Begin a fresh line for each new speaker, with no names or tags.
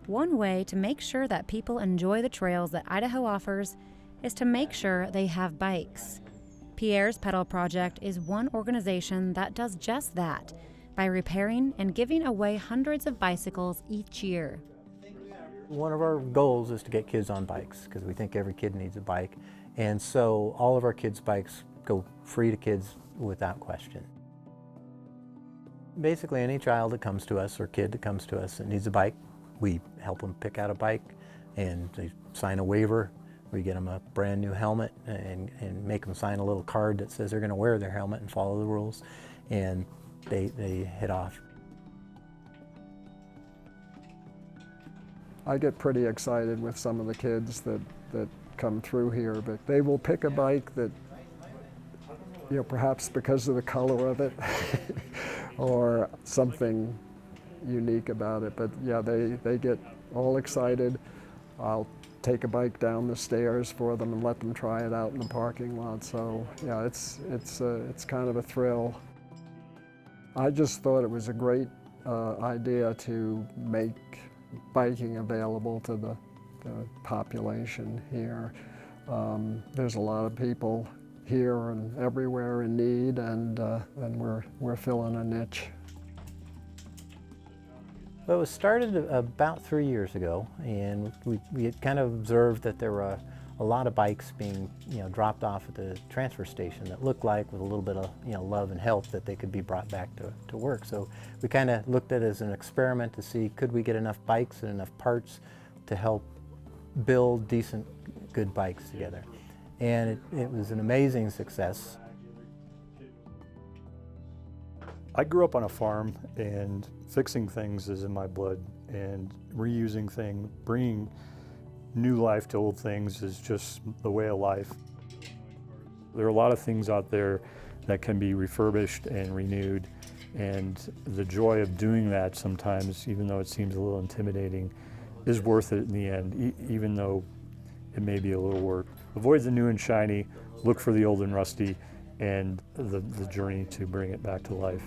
One way to make sure that people enjoy the trails that Idaho offers is to make sure they have bikes. Pierre's Pedal Project is one organization that does just that by repairing and giving away hundreds of bicycles each year.
One of our goals is to get kids on bikes because we think every kid needs a bike. And so all of our kids' bikes go free to kids without question. Basically, any child that comes to us or kid that comes to us that needs a bike, we help them pick out a bike and they sign a waiver. We get them a brand new helmet and make them sign a little card that says they're going to wear their helmet and follow the rules, and they head off.
I get pretty excited with some of the kids that come through here, but they will pick a bike that, you know, perhaps because of the color of it or something unique about it. But yeah, they get all excited. I'll take a bike down the stairs for them and let them try it out in the parking lot. So yeah, it's kind of a thrill. I just thought it was a great idea to make biking available to the population here. There's a lot of people here and everywhere in need, and we're filling a niche.
Well, it was started about 3 years ago, and we had kind of observed that there were a lot of bikes being, dropped off at the transfer station that looked like, with a little bit of, love and help, that they could be brought back to work. So we kind of looked at it as an experiment to see, could we get enough bikes and enough parts to help build decent, good bikes together. And it was an amazing success.
I grew up on a farm, and fixing things is in my blood, and reusing things, bringing new life to old things is just the way of life. There are a lot of things out there that can be refurbished and renewed, and the joy of doing that sometimes, even though it seems a little intimidating, is worth it in the end, even though it may be a little work. Avoid the new and shiny, look for the old and rusty, and the journey to bring it back to life.